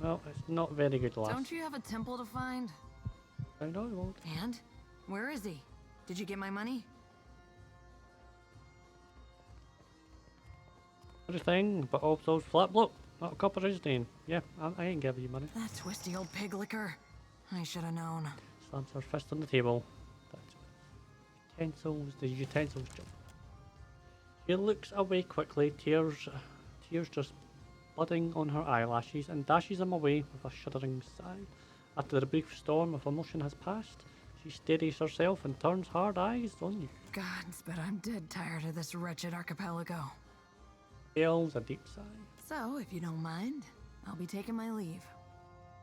Well, it's not very good, lass. Don't you have a temple to find? I know it won't. And? Where is he? Did you get my money? Everything but all those flat block. Not a copper is name. Yeah, I ain't giving you money. That twisty old pig licker. I should have known. Slams her fist on the table. That's utensils, the utensils job. She looks away quickly, tears just budding on her eyelashes, and dashes them away with a shuddering sigh. After the brief storm of emotion has passed, she steadies herself and turns hard eyes on you. Gods, but I'm dead tired of this wretched archipelago. Yells a deep sigh. So, if you don't mind, I'll be taking my leave.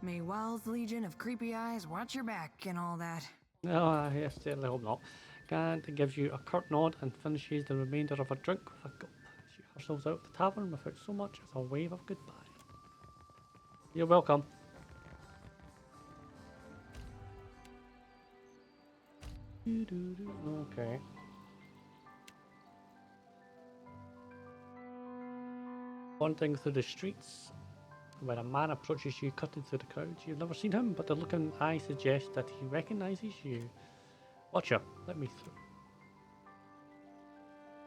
May Wild's legion of creepy eyes watch your back and all that. No, I certainly hope not. Gant gives you a curt nod and finishes the remainder of her drink with a gulp. She hustles out the tavern without so much as a wave of goodbye. You're welcome. Okay. Wandering through the streets, when a man approaches you cutting through the crowd. You've never seen him, but the look in his eye suggests that he recognises you. Watcher, let me through.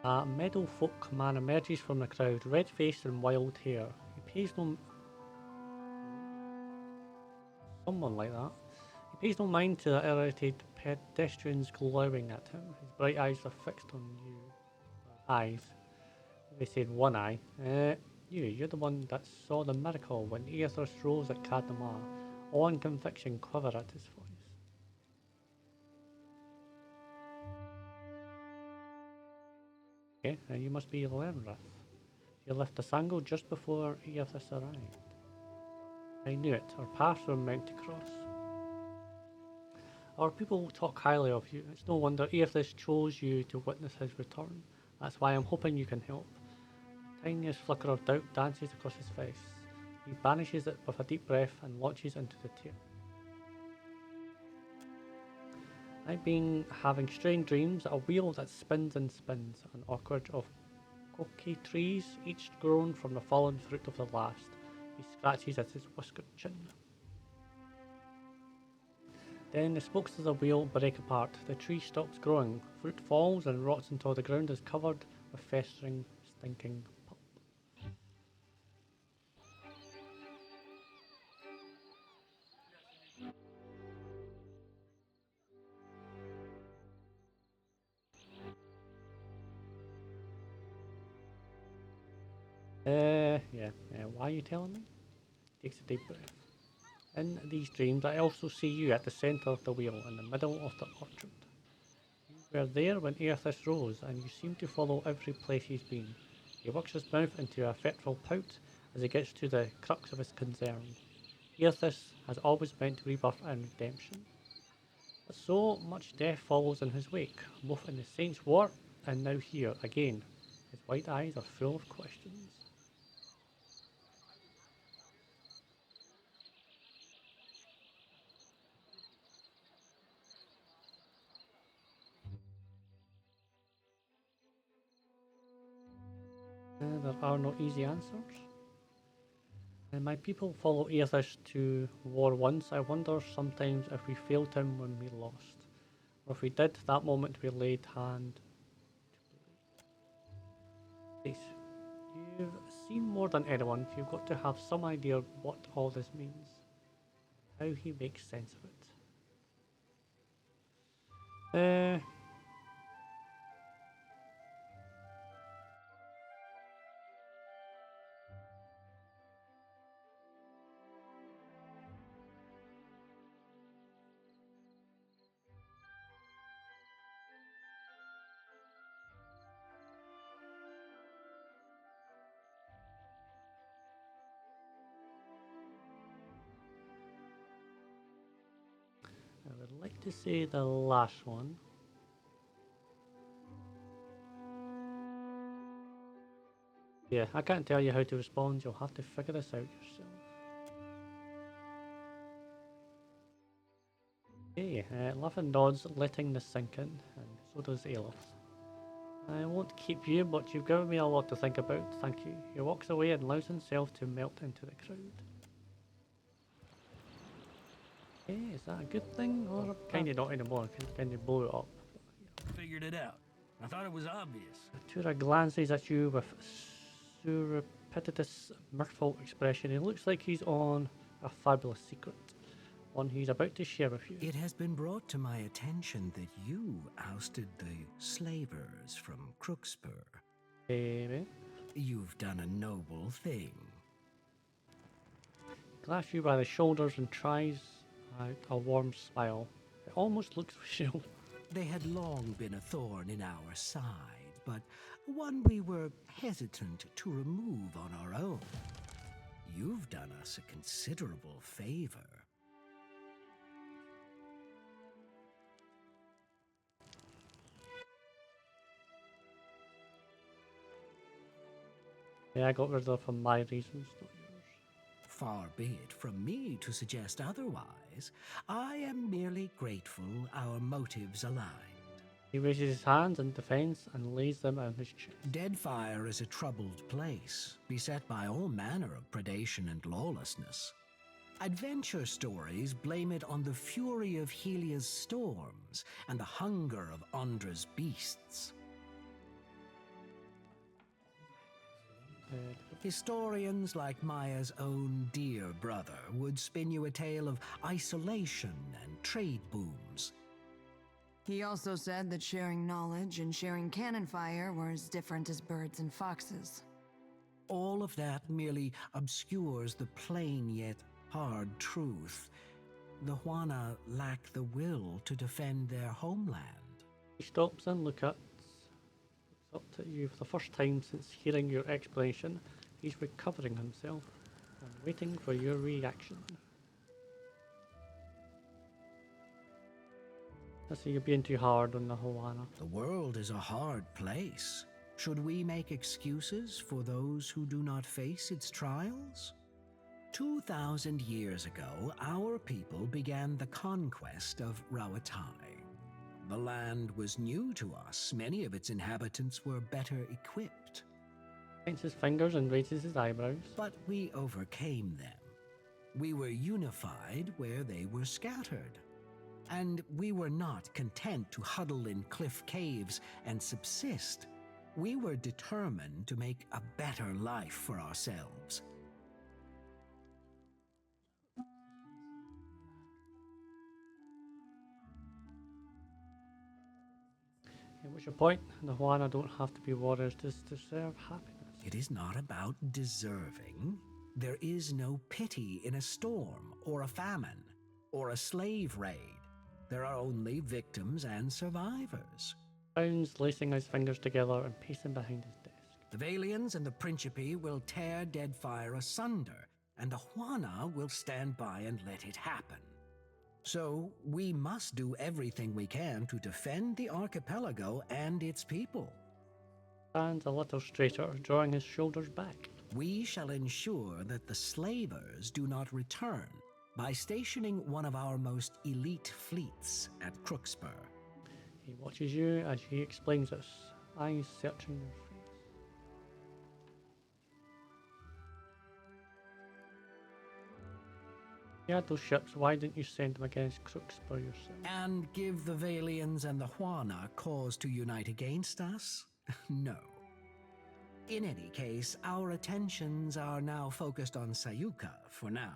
A meadow folk man emerges from the crowd, red-faced and wild hair. He pays no... Someone like that. He pays no mind to the irritated pedestrians glowering at him. His bright eyes are fixed on you. Eyes. They said one eye. You're the one that saw the miracle when Eora rose at Kadamar. Awe and conviction quiver at his voice. Okay, now you must be Lenrith. You left the Sango just before Eothas arrived. I knew it. Our paths were meant to cross. Our people talk highly of you. It's no wonder Eothas chose you to witness his return. That's why I'm hoping you can help. The tiniest flicker of doubt dances across his face. He banishes it with a deep breath and launches into the tear. I've been having strange dreams, a wheel that spins and spins, an orchard of koki trees, each grown from the fallen fruit of the last. He scratches at his whiskered chin. Then the spokes of the wheel break apart, the tree stops growing, fruit falls and rots until the ground is covered with festering, stinking pulp. Why are you telling me? Takes a deep breath. In these dreams, I also see you at the centre of the wheel, in the middle of the orchard. You were there when Eothas rose, and you seem to follow every place he's been. He works his mouth into a fretful pout as he gets to the crux of his concern. Eothas has always meant rebirth and redemption. But so much death follows in his wake, both in the Saints' War and now here again. His white eyes are full of questions. There are no easy answers. And my people follow Eothas to war once. I wonder sometimes if we failed him when we lost. Or if we did, that moment we laid hand to place. You've seen more than anyone. You've got to have some idea what all this means. How he makes sense of it. I would like to say the last one. Yeah, I can't tell you how to respond. You'll have to figure this out yourself. Okay, Laughing nods, letting this sink in, and so does Aelith. I won't keep you, but you've given me a lot to think about, thank you. He walks away and allows himself to melt into the crowd. Okay, is that a good thing or kind of not anymore? Kind of blow it up. Figured it out. I thought it was obvious. Atsura glances at you with surreptitious, mirthful expression. He looks like he's on a fabulous secret, one he's about to share with you. It has been brought to my attention that you ousted the slavers from Crookspur. Maybe. You've done a noble thing. Grabs you by the shoulders and tries out a warm smile. It almost looks real. They had long been a thorn in our side, but one we were hesitant to remove on our own. You've done us a considerable favor. Yeah, I got rid of them for my reasons, not yours. Far be it from me to suggest otherwise. I am merely grateful our motives aligned. He raises his hands in defense and lays them on his chest. Deadfire is a troubled place, beset by all manner of predation and lawlessness. Adventure stories blame it on the fury of Helia's storms and the hunger of Ondra's beasts. Historians like Maya's own dear brother would spin you a tale of isolation and trade booms. He also said that sharing knowledge and sharing cannon fire were as different as birds and foxes. All of that merely obscures the plain yet hard truth. The Huana lack the will to defend their homeland. He stops and looks up to you for the first time since hearing your explanation. He's recovering himself and waiting for your reaction. I see you're being too hard on the Huana. The world is a hard place. Should we make excuses for those who do not face its trials? 2,000 years ago, our people began the conquest of Rawatai. The land was new to us. Many of its inhabitants were better equipped. Points his fingers and raises his eyebrows. But we overcame them. We were unified where they were scattered. And we were not content to huddle in cliff caves and subsist. We were determined to make a better life for ourselves. What's your point? The Huana don't have to be warriors to deserve happiness. It is not about deserving. There is no pity in a storm, or a famine, or a slave raid. There are only victims and survivors. Bounds lacing his fingers together and pacing behind his desk. The Valians and the Principe will tear Deadfire asunder, and the Huana will stand by and let it happen. So, we must do everything we can to defend the archipelago and its people. Stands a little straighter, drawing his shoulders back. We shall ensure that the slavers do not return by stationing one of our most elite fleets at Crookspur. He watches you as he explains this, eyes searching your face. You had those ships, why didn't you send them against Crookspur yourself? And give the Valians and the Huana cause to unite against us? No. In any case, our attentions are now focused on Sayuka for now.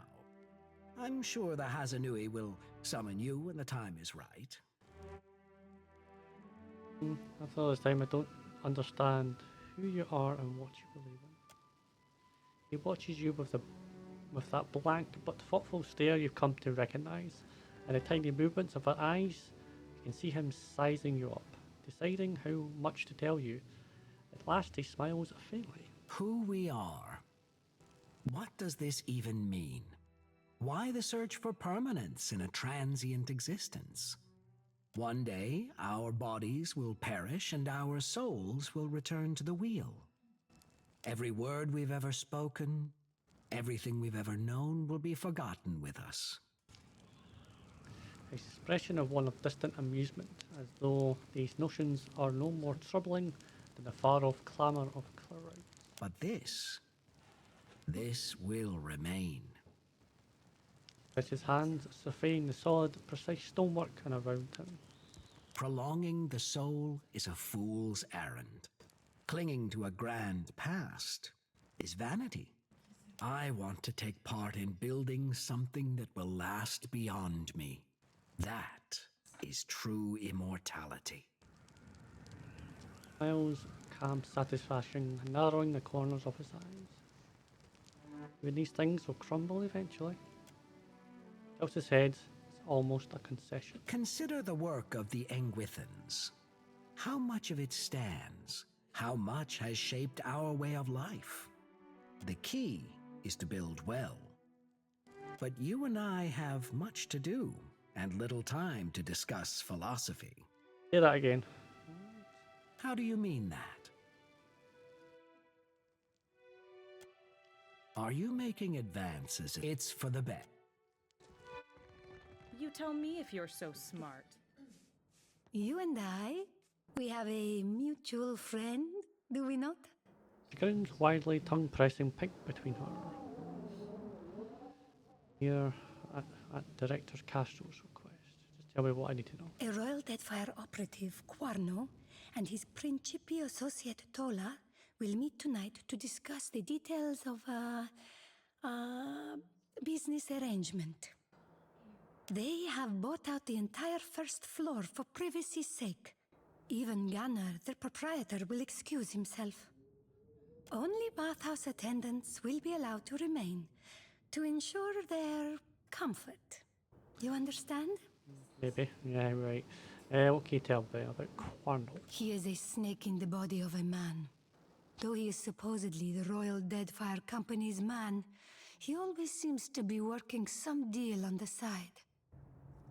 I'm sure the Hazanui will summon you when the time is right. After all this time, I don't understand who you are and what you believe in. He watches you with that blank but thoughtful stare you've come to recognize, and the tiny movements of her eyes. You can see him sizing you up, deciding how much to tell you. At last he smiles faintly. Who we are. What does this even mean? Why the search for permanence in a transient existence? One day, our bodies will perish and our souls will return to the wheel. Every word we've ever spoken, everything we've ever known will be forgotten with us. His expression of one of distant amusement, as though these notions are no more troubling than the far-off clamour of clouds. But this will remain. with his hands surveying the solid, precise stonework and around him. Prolonging the soul is a fool's errand. Clinging to a grand past is vanity. I want to take part in building something that will last beyond me. That is true immortality. Smiles calm satisfaction, narrowing the corners of his eyes. Even these things will crumble eventually. Tilts his head, it's almost a concession. Consider the work of the Engwithans. How much of it stands? How much has shaped our way of life? The key is to build well. But you and I have much to do, and little time to discuss philosophy. Say that again. How do you mean that? Are you making advances? It's for the bet. You tell me if you're so smart. You and I, we have a mutual friend, do we not? She grins widely, tongue pressing pink between her. Here at Director Castro's request. Just tell me what I need to know. A Royal Deadfire operative, Quarno, and his Principi associate Tola will meet tonight to discuss the details of a business arrangement. They have bought out the entire first floor for privacy's sake. Even Gunnar, their proprietor, will excuse himself. Only Bathhouse attendants will be allowed to remain to ensure their comfort. You understand? Maybe. Yeah, right. What can you tell me about Quarno? He is a snake in the body of a man. Though he is supposedly the Royal Deadfire Company's man, he always seems to be working some deal on the side.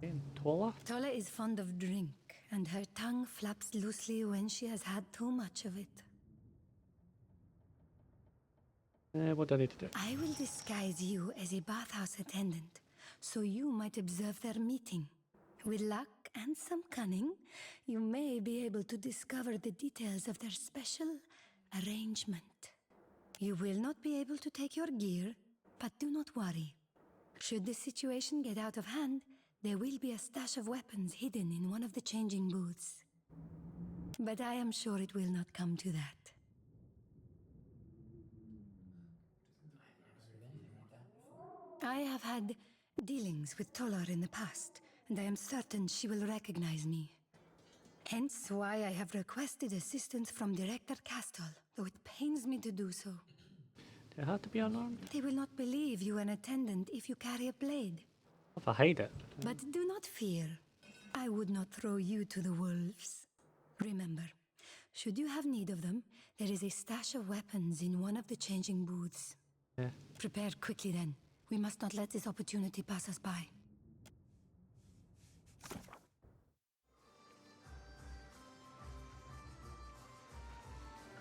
And Tola? Tola is fond of drink, and her tongue flaps loosely when she has had too much of it. What do I need to do? I will disguise you as a bathhouse attendant, so you might observe their meeting. With luck and some cunning, you may be able to discover the details of their special arrangement. You will not be able to take your gear, but do not worry. Should the situation get out of hand, there will be a stash of weapons hidden in one of the changing booths. But I am sure it will not come to that. I have had dealings with Tolar in the past, and I am certain she will recognize me. Hence why I have requested assistance from Director Castle, though it pains me to do so. Do I have to be unarmed? They will not believe you an attendant if you carry a blade. If I hide it. But do not fear. I would not throw you to the wolves. Remember, should you have need of them, there is a stash of weapons in one of the changing booths. Yeah. Prepare quickly then. We must not let this opportunity pass us by.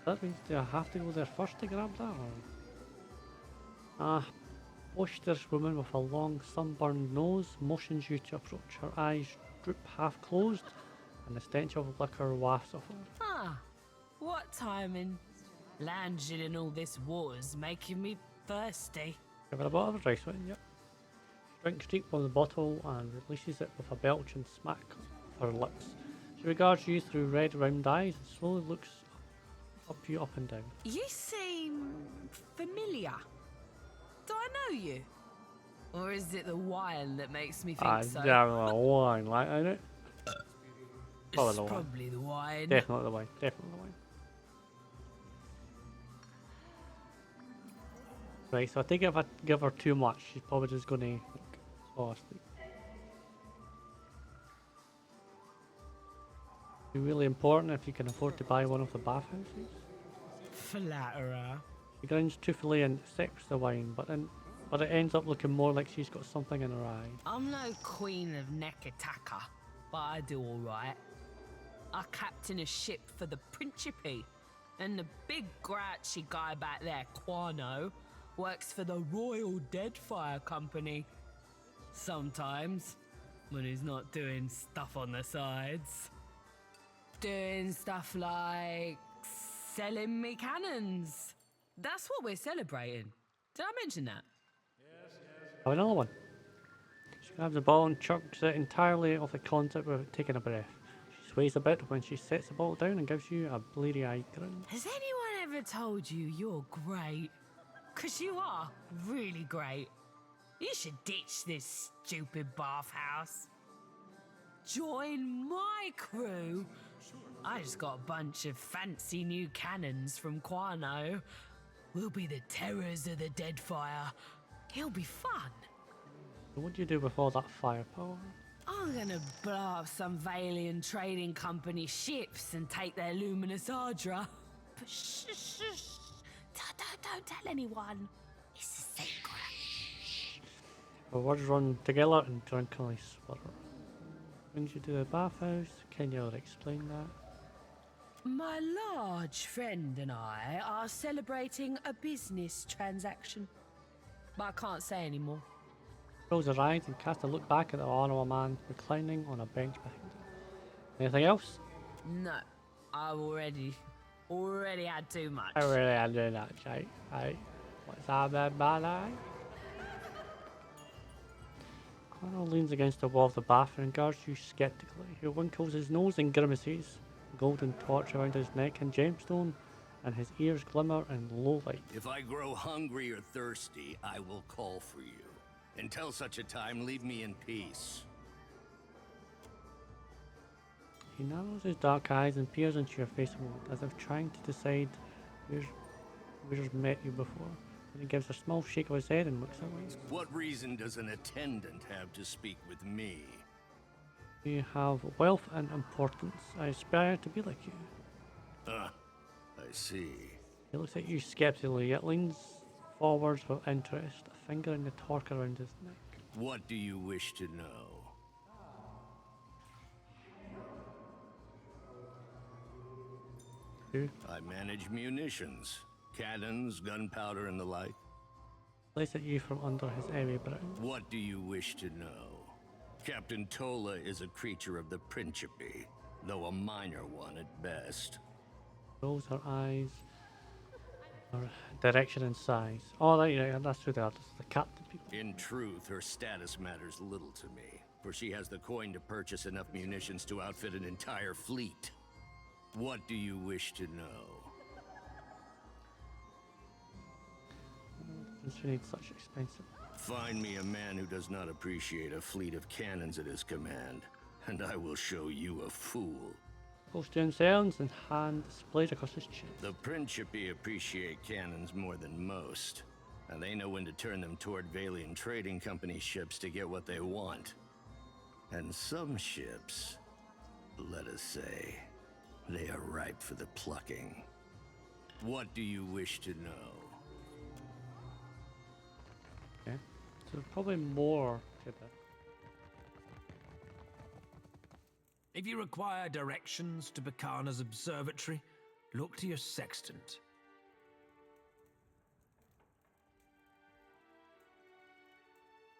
That means do I have to go there first to grab that? Or? Boisterous woman with a long sunburned nose motions you to approach. Her eyes droop half closed and the stench of liquor wafts off her. Ah, what timing. Landing in all this water's making me thirsty. Give her a bottle of rice wine, yep. Drinks deep from the bottle and releases it with a belch and smack of her lips. She regards you through red round eyes and slowly looks up you up and down. You seem familiar. Do I know you? Or is it the wine that makes me think so? Yeah, the wine, like, ain't it? It's probably the wine. Definitely the wine, definitely the wine. Right, so I think if I give her too much, she's probably just gonna like, fall asleep. It's really important if you can afford to buy one of the bathhouses. Flatterer. She grins toothfully and sips the wine, but it ends up looking more like she's got something in her eye. I'm no queen of Nekataka, but I do alright. I captain a ship for the Principe, and the big grouchy guy back there, Quarno, works for the Royal Deadfire Company. Sometimes, when he's not doing stuff on the sides. Doing stuff like selling me cannons. That's what we're celebrating. Did I mention that? Have another one. Grabs the ball and chucks it entirely off the concept without taking a breath. She sways a bit when she sets the ball down and gives you a bleary-eyed grin. Has anyone ever told you you're great? 'Cause you are really great. You should ditch this stupid bathhouse. Join my crew. I just got a bunch of fancy new cannons from Quano. We'll be the terrors of the Deadfire. It'll be fun. So what do you do with all that firepower? I'm gonna blow up some Valian trading company ships and take their luminous Ardra. But shh, shh, shh. Don't tell anyone. It's a secret. The words run together and drunkenly sputter. When you do the bathhouse, can you explain that? My large friend and I are celebrating a business transaction. But I can't say anymore. Close her eyes and cast a look back at the Ottawa man reclining on a bench behind her. Anything else? No, I've already had too much. I really am doing that, Jake. Hey, what's that about ballet? Connor leans against the wall of the bathroom and regards you skeptically. He winkles his nose and grimaces, a golden torch around his neck and gemstone, and his ears glimmer in low light. If I grow hungry or thirsty, I will call for you. Until such a time, leave me in peace. He narrows his dark eyes and peers into your face a moment, as if trying to decide where's met you before. Then he gives a small shake of his head and looks away. What reason does an attendant have to speak with me? You have wealth and importance. I aspire to be like you. I see. He looks at you skeptically, yet leans forwards with interest, a finger in the torque around his neck. What do you wish to know? Who? I manage munitions, cannons, gunpowder, and the like. Looks at you from under his airy brow. What do you wish to know? Captain Tola is a creature of the Principe, though a minor one at best. Rolls her eyes, her direction and size. Oh, right, that's who they are. That's the captain people. In truth, her status matters little to me, for she has the coin to purchase enough munitions to outfit an entire fleet. What do you wish to know? Since you need such expensive. Find me a man who does not appreciate a fleet of cannons at his command, and I will show you a fool. Goes to himself and hand displayed across his chin. The Principe appreciate cannons more than most, and they know when to turn them toward Valian trading company ships to get what they want. And some ships, let us say, they are ripe for the plucking. What do you wish to know? Okay. So there's probably more to that. If you require directions to Bakana's observatory, look to your sextant.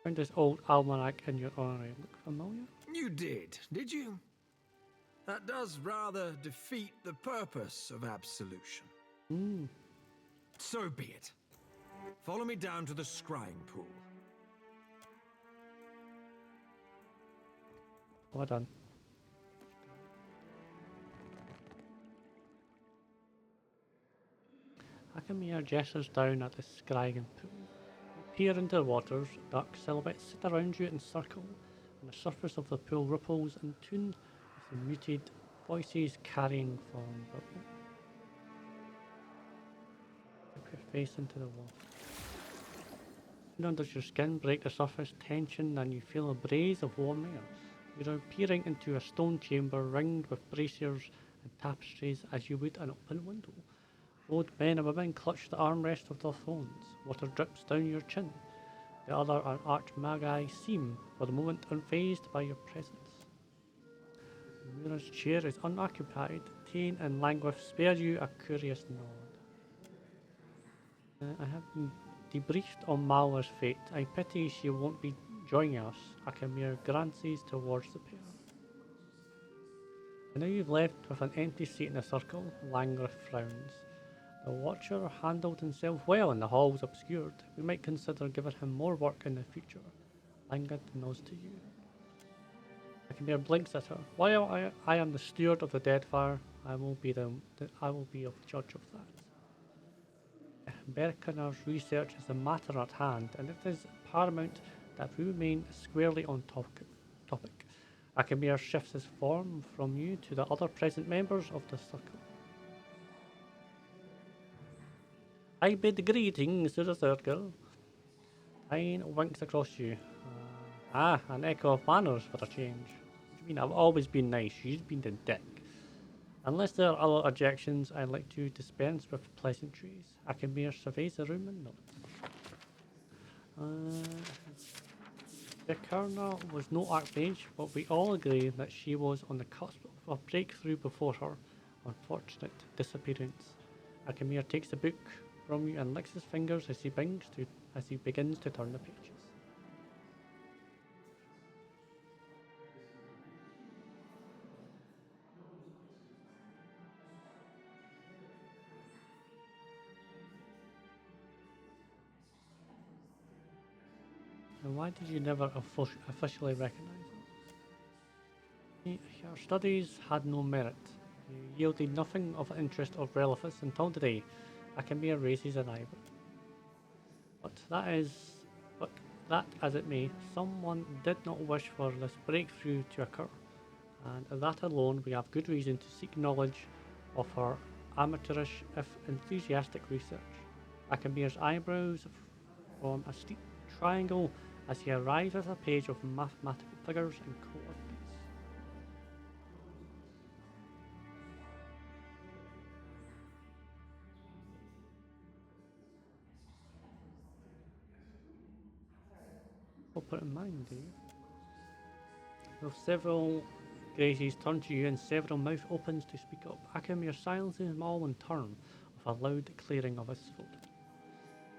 Found this old almanac in your honorary. Look familiar? You did you? That does rather defeat the purpose of absolution. So be it. Follow me down to the scrying pool. Well done. Akamir gestures down at the scrying pool. You peer into the waters, dark silhouettes sit around you in circle, and the surface of the pool ripples in tune with the muted voices carrying from ripple. Dip your face into the water. Soon under your skin, break the surface tension, and you feel a breeze of warm air. You are peering into a stone chamber ringed with braziers and tapestries as you would an open window. Both men and women clutch the armrest of their thrones. Water drips down your chin. The other an archmagi seem, for the moment, unfazed by your presence. Mura's chair is unoccupied. Tane and Langwith spare you a curious nod. I have been debriefed on Malwa's fate. I pity she won't be joining us. Akamir glances towards the pair. And now you've left with an empty seat in the circle. Langwith frowns. The Watcher handled himself well and the hall's obscured. We might consider giving him more work in the future. Lingard nods to you. Akimir blinks at her. While I am the steward of the Deadfire, I will be the judge of that. Berkener's research is a matter at hand, and it is paramount that we remain squarely on topic. Akimir shifts his form from you to the other present members of the circle. I bid greetings to the circle. Tyne winks across you. An echo of manners for a change. What do you mean? I've always been nice. You've been the dick. Unless there are other objections, I'd like to dispense with pleasantries. Akimir surveys the room and nods. The Colonel was no archmage, but we all agree that she was on the cusp of a breakthrough before her unfortunate disappearance. Akimir takes the book from you and licks his fingers as he begins to turn the pages. And why did you never officially recognize her? Her studies had no merit. They yielded nothing of interest or relevance until today. Akimir raises an eyebrow. But that as it may, someone did not wish for this breakthrough to occur, and that alone we have good reason to seek knowledge of her amateurish, if enthusiastic research. Akimir's eyebrows form a steep triangle as he arrives at a page of mathematical figures and coordinates. I'll put it in mind, do you? With several gazes turn to you and several mouth opens to speak up, Akimir silences them all in turn with a loud clearing of his throat.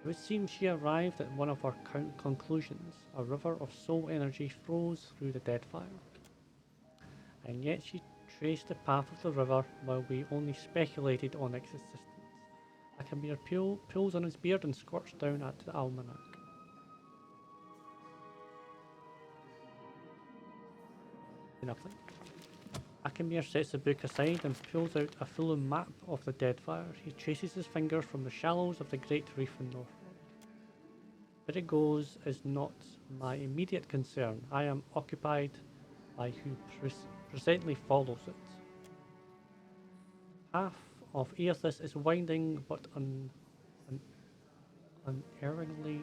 It would seem she arrived at one of her conclusions. A river of soul energy flows through the Deadfire. And yet she traced the path of the river while we only speculated on its existence. Akimir pulls on his beard and squirts down at the almanac. Nothing. Akimir sets the book aside and pulls out a full map of the Deadfire. He traces his finger from the shallows of the Great Reef in Northward. Where it goes is not my immediate concern. I am occupied by who presently follows it. Half of Earthis is winding but unerringly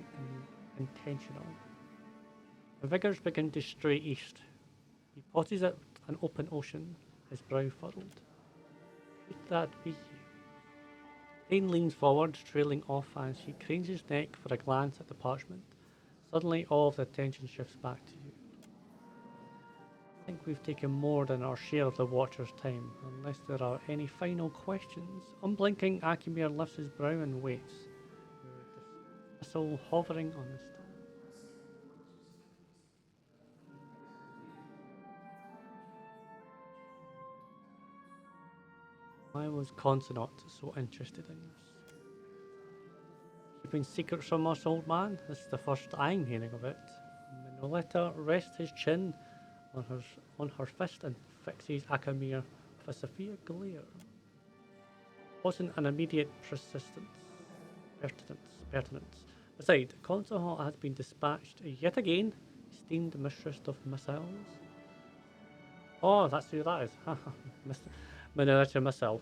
intentional. The figures begin to stray east. He pauses at an open ocean, his brow furrowed. Could that be you? Dane leans forward, trailing off as he cranes his neck for a glance at the parchment. Suddenly all of the attention shifts back to you. I think we've taken more than our share of the Watcher's time, unless there are any final questions. Unblinking, Akimir lifts his brow and waits, your dismissal hovering on his tongue. Why was Consonant so interested in this? Keeping secrets from us, old man? This is the first I'm hearing of it. Minoletta rests his chin on her fist and fixes Akimir with a severe glare. Wasn't an immediate pertinence. Besides, Consonant has been dispatched yet again, esteemed mistress of missiles. Oh, that's who that is. Minoletta myself.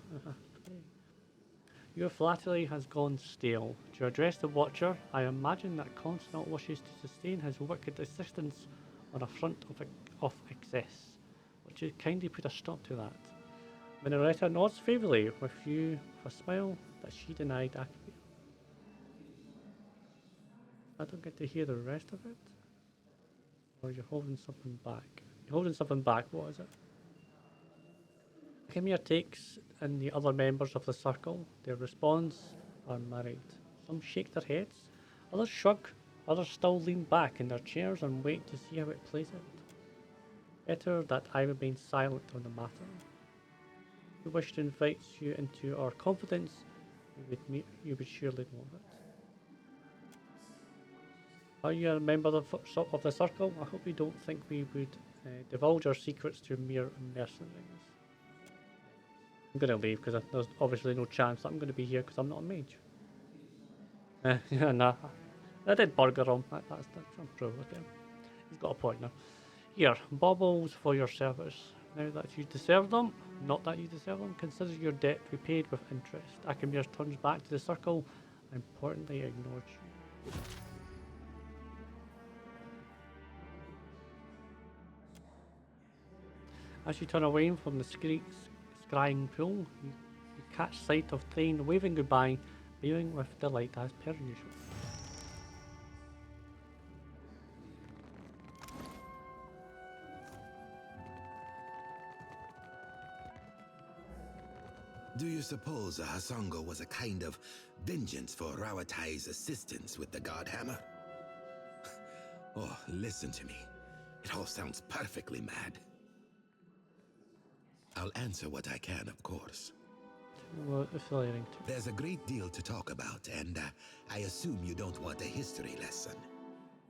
Your flattery has gone stale. To address the Watcher, I imagine that Consonant wishes to sustain his wicked assistance on a front of excess. Would you kindly put a stop to that? Minoletta nods favourably with you with a smile that she denied Akimir. I don't get to hear the rest of it. Or you're holding something back. You're holding something back, what is it? Akimir takes in the other members of the circle. Their response are married. Some shake their heads, others shrug, others still lean back in their chairs and wait to see how it plays out. Better that I remain silent on the matter. If you wish to invite you into our confidence, you would surely know of it. Are you a member of the circle? I hope you don't think we would divulge our secrets to mere mercenaries. I'm going to leave because there's obviously no chance that I'm going to be here because I'm not a mage. Yeah, nah. I did burger him. That's I'm true with him. He's got a point now. Here, baubles for your service. Now that you deserve them, not that you deserve them, consider your debt repaid with interest. Akimir turns back to the circle and importantly ignores you. As you turn away from the scrying pool, you catch sight of Thane waving goodbye, beaming with delight as per usual. Do you suppose a Hasongo was a kind of vengeance for Rawatai's assistance with the God Hammer? Oh, listen to me. It all sounds perfectly mad. I'll answer what I can, of course. There's a great deal to talk about, and I assume you don't want a history lesson.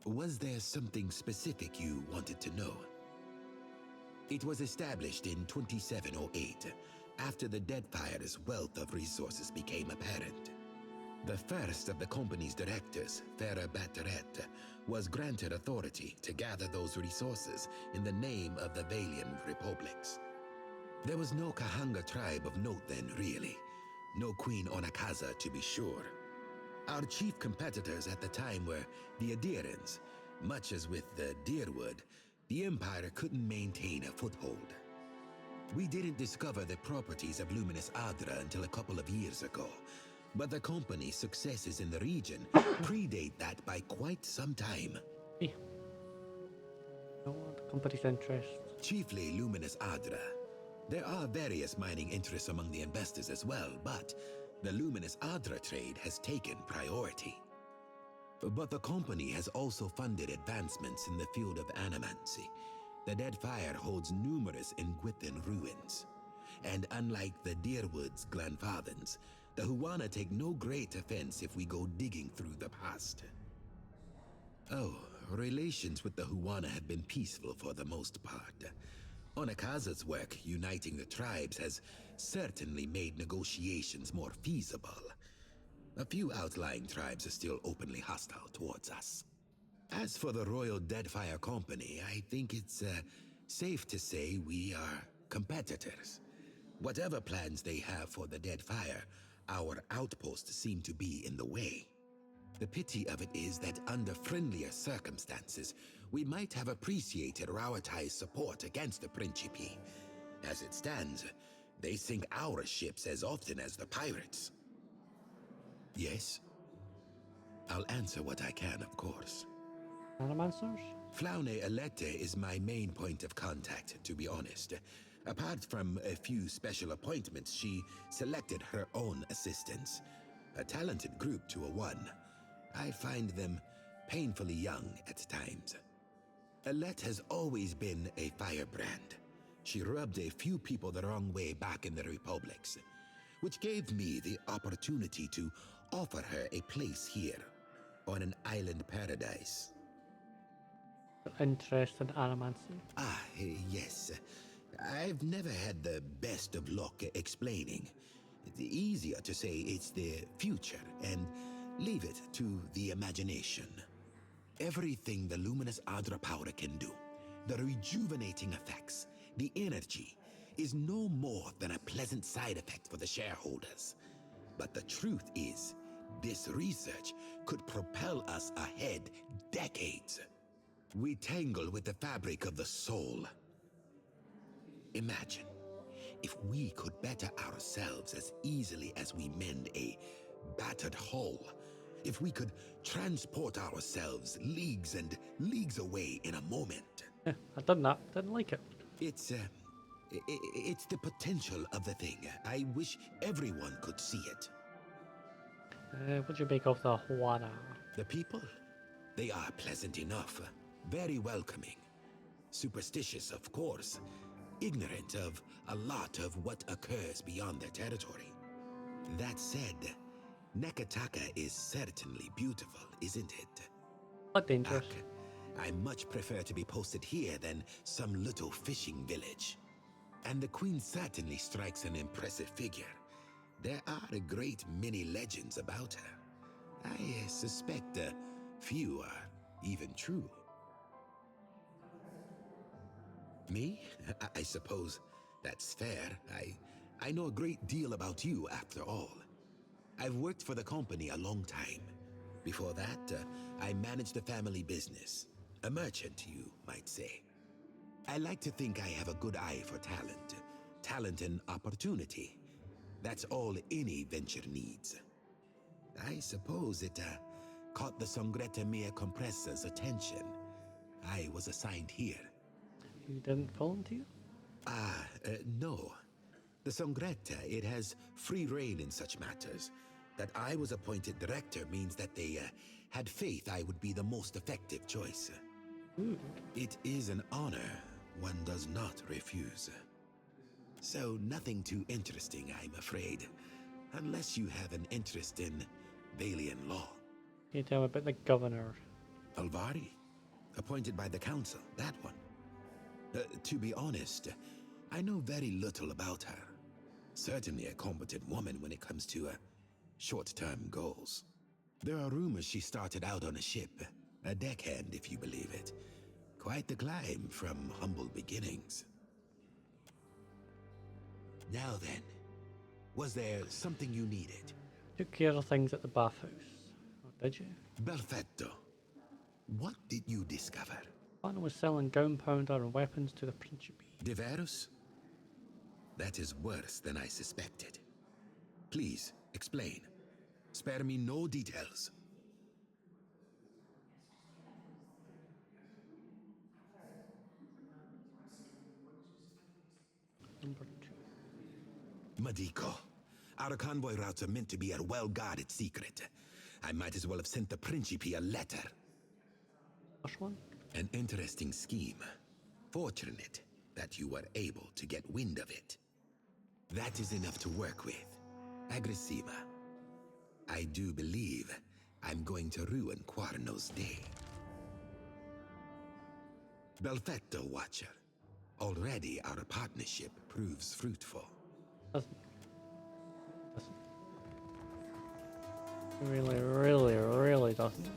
Was there something specific you wanted to know? It was established in 2708, after the Deadfire's wealth of resources became apparent. The first of the company's directors, Farah Batteret, was granted authority to gather those resources in the name of the Valian Republics. There was no Kahanga tribe of note then, really. No Queen Onakaza, to be sure. Our chief competitors at the time were the Adirans. Much as with the Deerwood, the Empire couldn't maintain a foothold. We didn't discover the properties of Luminous Adra until a couple of years ago, but the company's successes in the region predate that by quite some time. The company's interests. Chiefly Luminous Adra. There are various mining interests among the investors as well, but the Luminous Adra trade has taken priority. But the company has also funded advancements in the field of animancy. The Deadfire holds numerous Nguithan ruins. And unlike the Deerwood's Glenfathens, the Huana take no great offense if we go digging through the past. Oh, relations with the Huana have been peaceful for the most part. Onakaza's work uniting the tribes has certainly made negotiations more feasible. A few outlying tribes are still openly hostile towards us. As for the Royal Deadfire Company, I think it's safe to say we are competitors. Whatever plans they have for the Deadfire, our outposts seem to be in the way. The pity of it is that under friendlier circumstances, we might have appreciated Rawatai's support against the Principi. As it stands, they sink our ships as often as the pirates. Yes? I'll answer what I can, of course. Animancers? Flaune Alette is my main point of contact, to be honest. Apart from a few special appointments, she selected her own assistants. A talented group to a one. I find them painfully young at times. Alette has always been a firebrand. She rubbed a few people the wrong way back in the Republics, which gave me the opportunity to offer her a place here, on an island paradise. Interest in animancy? Yes. I've never had the best of luck explaining. It's easier to say it's the future and leave it to the imagination. Everything the Luminous Adra powder can do, the rejuvenating effects, the energy, is no more than a pleasant side effect for the shareholders. But the truth is, this research could propel us ahead decades. We tangle with the fabric of the soul. Imagine, if we could better ourselves as easily as we mend a battered hull, if we could transport ourselves leagues and leagues away in a moment. I've done that, didn't like it. It's the potential of the thing. I wish everyone could see it. What do you make of the Huana? The people? They are pleasant enough, very welcoming. Superstitious, of course. Ignorant of a lot of what occurs beyond their territory. That said, Nekataka is certainly beautiful, isn't it? Not dangerous. I much prefer to be posted here than some little fishing village. And the queen certainly strikes an impressive figure. There are a great many legends about her. I suspect a few are even true. Me? I suppose that's fair. I know a great deal about you, after all. I've worked for the company a long time. Before that, I managed a family business. A merchant, you might say. I like to think I have a good eye for talent. Talent and opportunity. That's all any venture needs. I suppose it caught the Songretta Mea Compressor's attention. I was assigned here. You didn't volunteer? No. The Songretta, it has free rein in such matters. That I was appointed director means that they had faith I would be the most effective choice. It is an honor one does not refuse. So nothing too interesting, I'm afraid. Unless you have an interest in Valian law. Can you tell me about the governor? Alvari? Appointed by the council, that one. To be honest, I know very little about her. Certainly a competent woman when it comes to short-term goals. There are rumors she started out on a ship, a deckhand if you believe it. Quite the climb from humble beginnings. Now then, was there something you needed? Took care of things at the bathhouse. Oh, did you? Perfetto. What did you discover? Kahn was selling gunpowder and weapons to the Principe. Diverus? That is worse than I suspected. Please, explain. Spare me no details. Number 2. Madico. Our convoy routes are meant to be a well-guarded secret. I might as well have sent the Principe a letter. First one? An interesting scheme. Fortunate that you were able to get wind of it. That is enough to work with. Aggressima. I do believe I'm going to ruin Quarno's day. Belfetto, Watcher. Already our partnership proves fruitful. Doesn't. Really, really, really doesn't.